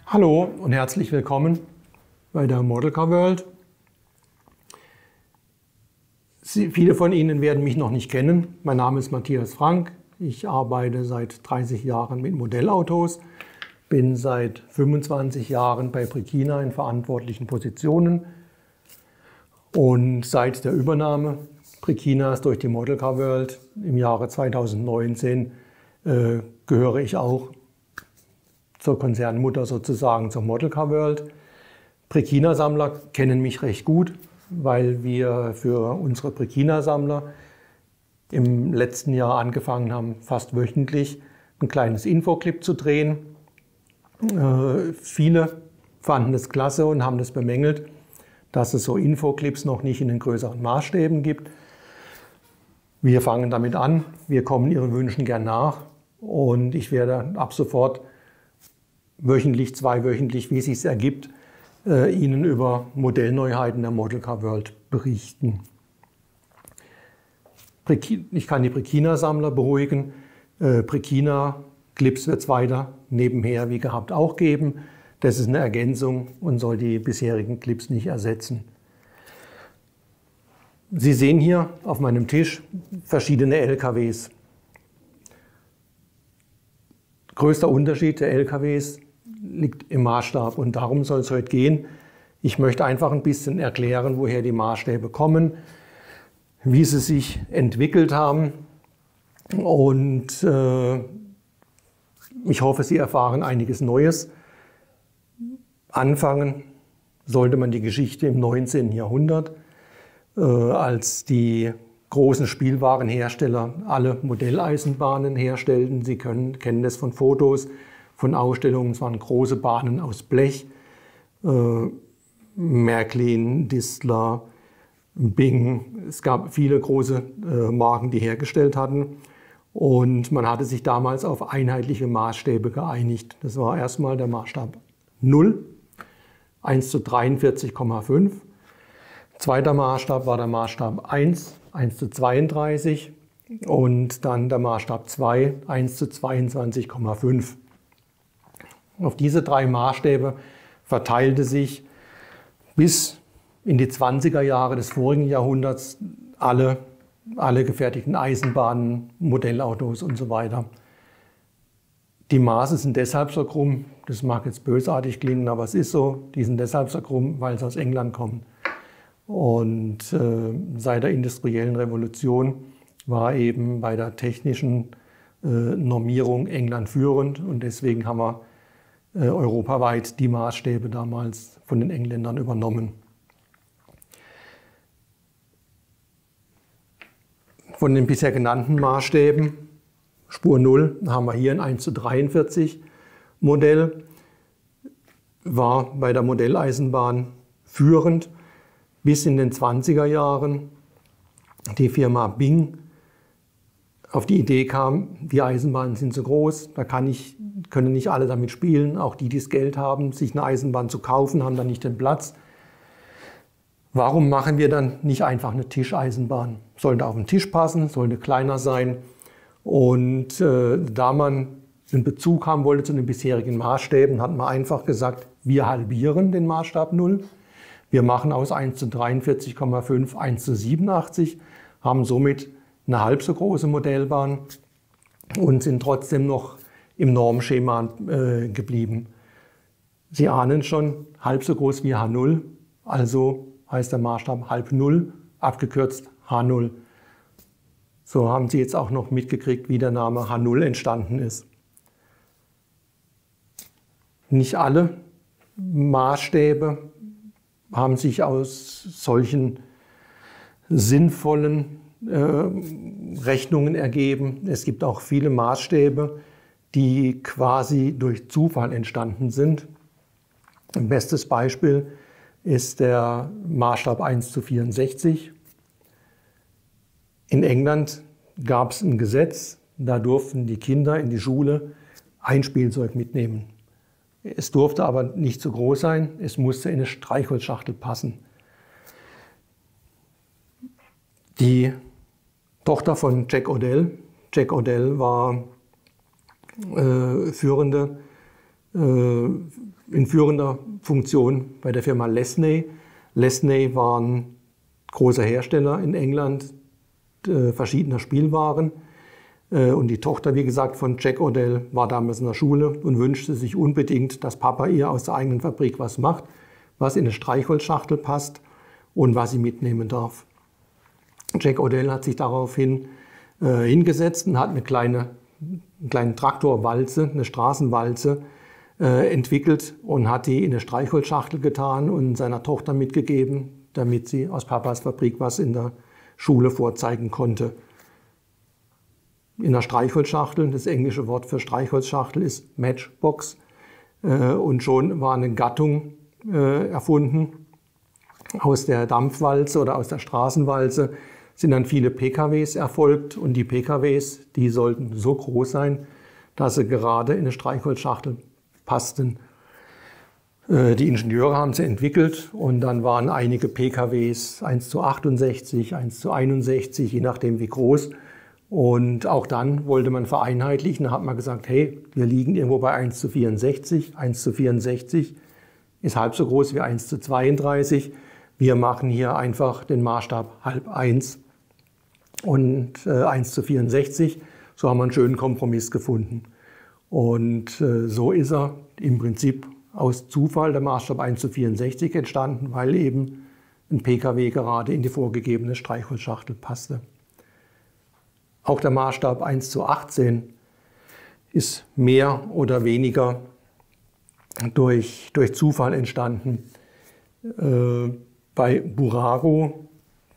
Hallo und herzlich willkommen bei der Model Car World. Viele von Ihnen werden mich noch nicht kennen. Mein Name ist Matthias Frank. Ich arbeite seit 30 Jahren mit Modellautos, bin seit 25 Jahren bei Prekina in verantwortlichen Positionen und seit der Übernahme Prekinas durch die Model Car World im Jahre 2019 gehöre ich auch zur Konzernmutter sozusagen, zur Model Car World. Prekina-Sammler kennen mich recht gut, weil wir für unsere Prekina-Sammler im letzten Jahr angefangen haben, fast wöchentlich ein kleines Infoclip zu drehen. Viele fanden es klasse und haben das bemängelt, dass es so Infoclips noch nicht in den größeren Maßstäben gibt. Wir fangen damit an, wir kommen Ihren Wünschen gern nach und ich werde ab sofort wöchentlich, zweiwöchentlich, wie es sich ergibt, Ihnen über Modellneuheiten der Model Car World berichten. Ich kann die Prekina-Sammler beruhigen. Prekina-Clips wird es weiter nebenher wie gehabt auch geben. Das ist eine Ergänzung und soll die bisherigen Clips nicht ersetzen. Sie sehen hier auf meinem Tisch verschiedene LKWs. Größter Unterschied der LKWs liegt im Maßstab und darum soll es heute gehen. Ich möchte einfach ein bisschen erklären, woher die Maßstäbe kommen, wie sie sich entwickelt haben und ich hoffe, Sie erfahren einiges Neues. Anfangen sollte man die Geschichte im 19. Jahrhundert, als die großen Spielwarenhersteller alle Modelleisenbahnen herstellten. Sie kennen das von Fotos, von Ausstellungen. Es waren große Bahnen aus Blech. Märklin, Distler, Bing. Es gab viele große Marken, die hergestellt hatten. Und man hatte sich damals auf einheitliche Maßstäbe geeinigt. Das war erstmal der Maßstab 0, 1 zu 43,5. Zweiter Maßstab war der Maßstab 1, 1 zu 32. Und dann der Maßstab 2, 1 zu 22,5. Auf diese drei Maßstäbe verteilte sich bis in die 20er Jahre des vorigen Jahrhunderts alle gefertigten Eisenbahnen, Modellautos und so weiter. Die Maße sind deshalb so krumm, das mag jetzt bösartig klingen, aber es ist so, die sind deshalb so krumm, weil sie aus England kommen. Und seit der industriellen Revolution war eben bei der technischen Normierung England führend und deswegen haben wir europaweit die Maßstäbe damals von den Engländern übernommen. Von den bisher genannten Maßstäben, Spur 0, haben wir hier ein 1 zu 43 Modell, war bei der Modelleisenbahn führend bis in den 20er Jahren. Die Firma Bing auf die Idee kam, die Eisenbahnen sind so groß, da können nicht alle damit spielen. Auch die, die das Geld haben, sich eine Eisenbahn zu kaufen, haben dann nicht den Platz. Warum machen wir dann nicht einfach eine Tischeisenbahn? Sollte auf den Tisch passen, sollte kleiner sein. Und da man einen Bezug haben wollte zu den bisherigen Maßstäben, hat man einfach gesagt, wir halbieren den Maßstab 0. Wir machen aus 1 zu 43,5 1 zu 87, haben somit eine halb so große Modellbahn und sind trotzdem noch im Normschema geblieben. Sie ahnen schon, halb so groß wie H0, also heißt der Maßstab halb 0, abgekürzt H0. So haben Sie jetzt auch noch mitgekriegt, wie der Name H0 entstanden ist. Nicht alle Maßstäbe haben sich aus solchen sinnvollen Rechnungen ergeben. Es gibt auch viele Maßstäbe, die quasi durch Zufall entstanden sind. Ein bestes Beispiel ist der Maßstab 1 zu 64. In England gab es ein Gesetz, da durften die Kinder in die Schule ein Spielzeug mitnehmen. Es durfte aber nicht zu groß sein, es musste in eine Streichholzschachtel passen. Die Tochter von Jack Odell. Jack Odell war in führender Funktion bei der Firma Lesney. Lesney war ein großer Hersteller in England verschiedener Spielwaren. Und die Tochter, wie gesagt, von Jack Odell war damals in der Schule und wünschte sich unbedingt, dass Papa ihr aus der eigenen Fabrik was macht, was in eine Streichholzschachtel passt und was sie mitnehmen darf. Jack Odell hat sich daraufhin hingesetzt und hat eine kleine Traktorwalze, eine Straßenwalze entwickelt und hat die in eine Streichholzschachtel getan und seiner Tochter mitgegeben, damit sie aus Papas Fabrik was in der Schule vorzeigen konnte. In der Streichholzschachtel, das englische Wort für Streichholzschachtel ist Matchbox, und schon war eine Gattung erfunden. Aus der Dampfwalze oder aus der Straßenwalze sind dann viele PKWs erfolgt und die PKWs, die sollten so groß sein, dass sie gerade in eine Streichholzschachtel passten. Die Ingenieure haben sie entwickelt und dann waren einige PKWs 1:68, 1:61, je nachdem wie groß. Und auch dann wollte man vereinheitlichen, da hat man gesagt, hey, wir liegen irgendwo bei 1:64. 1:64 ist halb so groß wie 1:32. Wir machen hier einfach den Maßstab halb 1 und 1:64. So haben wir einen schönen Kompromiss gefunden. Und so ist er im Prinzip aus Zufall der Maßstab 1:64 entstanden, weil eben ein PKW gerade in die vorgegebene Streichholzschachtel passte. Auch der Maßstab 1:18 ist mehr oder weniger durch Zufall entstanden. Bei Burago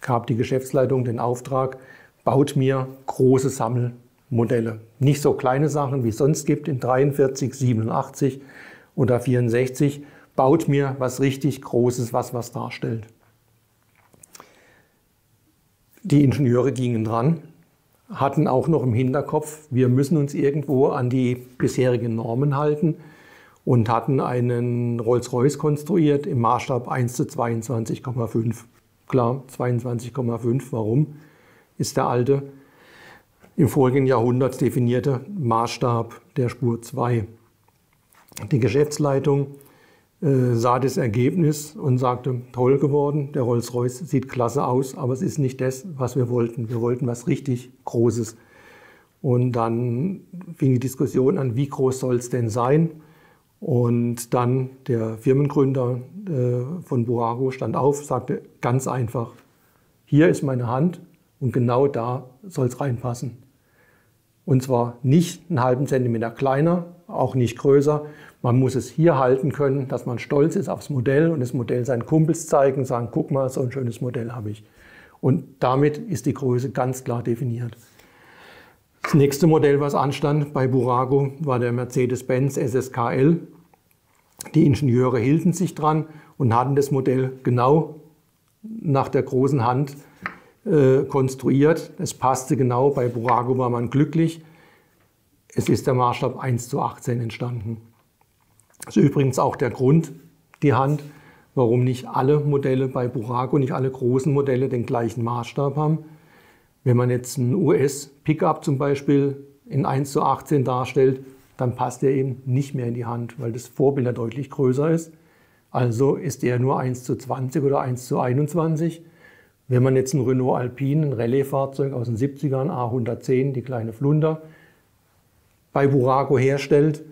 gab die Geschäftsleitung den Auftrag, baut mir große Sammelmodelle. Nicht so kleine Sachen, wie es sonst gibt in 43, 87 oder 64. Baut mir was richtig Großes, was darstellt. Die Ingenieure gingen dran, hatten auch noch im Hinterkopf, wir müssen uns irgendwo an die bisherigen Normen halten und hatten einen Rolls-Royce konstruiert im Maßstab 1:22,5. Klar, 22,5. Warum? Ist der alte, im vorigen Jahrhundert definierte Maßstab der Spur 2. Die Geschäftsleitung sah das Ergebnis und sagte, toll geworden, der Rolls-Royce sieht klasse aus, aber es ist nicht das, was wir wollten. Wir wollten was richtig Großes. Und dann fing die Diskussion an, wie groß soll es denn sein? Und dann der Firmengründer von Burago stand auf, sagte ganz einfach, hier ist meine Hand und genau da soll es reinpassen. Und zwar nicht einen halben Zentimeter kleiner, auch nicht größer. Man muss es hier halten können, dass man stolz ist aufs Modell und das Modell seinen Kumpels zeigen und sagen, guck mal, so ein schönes Modell habe ich. Und damit ist die Größe ganz klar definiert. Das nächste Modell, was anstand bei Burago, war der Mercedes-Benz SSKL. Die Ingenieure hielten sich dran und hatten das Modell genau nach der großen Hand konstruiert. Es passte genau, bei Burago war man glücklich. Es ist der Maßstab 1:18 entstanden. Das ist übrigens auch der Grund, die Hand, warum nicht alle Modelle bei Burago, nicht alle großen Modelle den gleichen Maßstab haben. Wenn man jetzt einen US-Pickup zum Beispiel in 1:18 darstellt, dann passt er eben nicht mehr in die Hand, weil das Vorbild ja deutlich größer ist. Also ist er nur 1:20 oder 1:21. Wenn man jetzt einen Renault Alpine, ein Rallye-Fahrzeug aus den 70ern, A110, die kleine Flunder, bei Burago herstellt,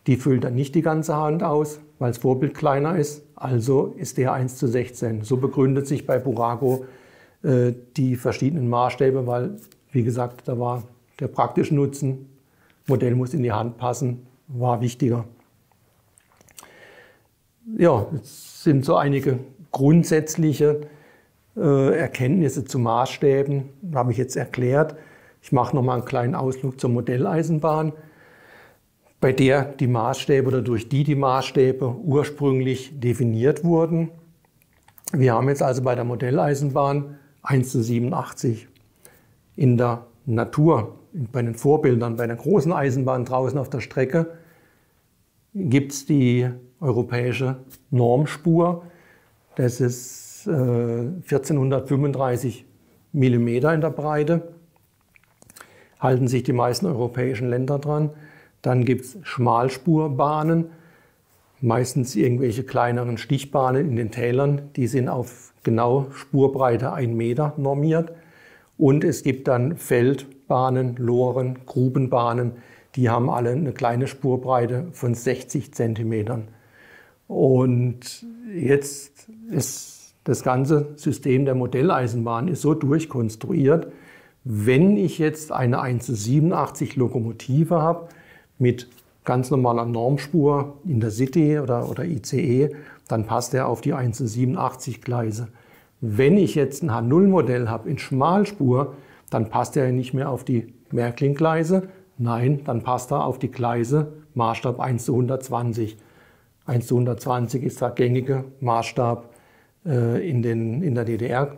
die füllt dann nicht die ganze Hand aus, weil das Vorbild kleiner ist, also ist der 1:16. So begründet sich bei Burago die verschiedenen Maßstäbe, weil, wie gesagt, da war der praktische Nutzen, Modell muss in die Hand passen, war wichtiger. Ja, jetzt sind so einige grundsätzliche Erkenntnisse zu Maßstäben, habe ich jetzt erklärt. Ich mache noch mal einen kleinen Ausflug zur Modelleisenbahn, bei der die Maßstäbe oder durch die Maßstäbe ursprünglich definiert wurden. Wir haben jetzt also bei der Modelleisenbahn 1:87. In der Natur bei den Vorbildern, bei der großen Eisenbahn draußen auf der Strecke, gibt es die europäische Normspur. Das ist 1435 mm in der Breite. Halten sich die meisten europäischen Länder dran. Dann gibt es Schmalspurbahnen, meistens irgendwelche kleineren Stichbahnen in den Tälern. Die sind auf genau Spurbreite 1 Meter normiert. Und es gibt dann Feldbahnen, Loren, Grubenbahnen. Die haben alle eine kleine Spurbreite von 60 Zentimetern. Und jetzt ist das ganze System der Modelleisenbahn ist so durchkonstruiert, wenn ich jetzt eine 1:87 Lokomotive habe mit ganz normaler Normspur in der City oder ICE, dann passt er auf die 1:87 Gleise. Wenn ich jetzt ein H0-Modell habe in Schmalspur, dann passt er nicht mehr auf die Märklin-Gleise, nein, dann passt er auf die Gleise Maßstab 1:120. 1:120 ist der gängige Maßstab in der DDR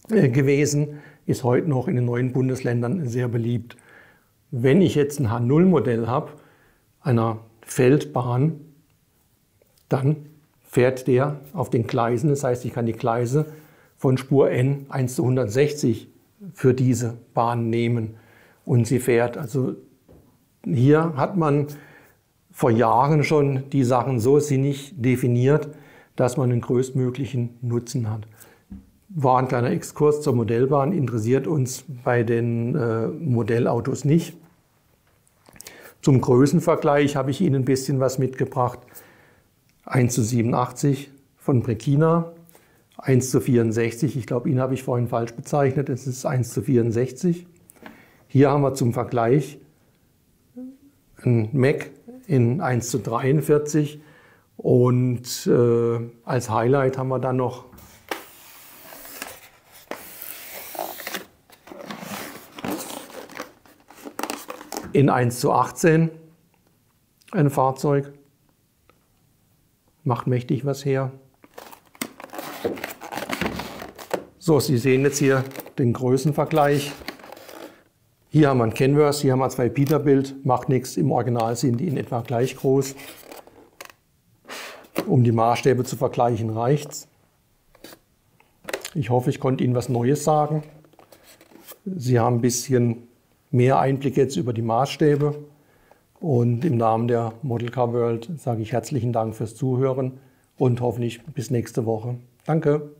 gewesen, ist heute noch in den neuen Bundesländern sehr beliebt. Wenn ich jetzt ein H0-Modell habe, einer Feldbahn, dann fährt der auf den Gleisen. Das heißt, ich kann die Gleise von Spur N 1:160 für diese Bahn nehmen und sie fährt. Also hier hat man vor Jahren schon die Sachen so sinnig definiert, dass man den größtmöglichen Nutzen hat. War ein kleiner Exkurs zur Modellbahn, interessiert uns bei den Modellautos nicht. Zum Größenvergleich habe ich Ihnen ein bisschen was mitgebracht. 1:87 von Brekina, 1:64, ich glaube, ihn habe ich vorhin falsch bezeichnet, es ist 1:64. Hier haben wir zum Vergleich ein Mack in 1:43 und als Highlight haben wir dann noch in 1:18 ein Fahrzeug. Macht mächtig was her. So, Sie sehen jetzt hier den Größenvergleich. Hier haben wir ein Kenworth, hier haben wir 2 Peterbilt, macht nichts, im Original sind die in etwa gleich groß. Um die Maßstäbe zu vergleichen reicht's. Ich hoffe, ich konnte Ihnen was Neues sagen. Sie haben ein bisschen mehr Einblick jetzt über die Maßstäbe. Und im Namen der Model Car World sage ich herzlichen Dank fürs Zuhören und hoffentlich bis nächste Woche. Danke.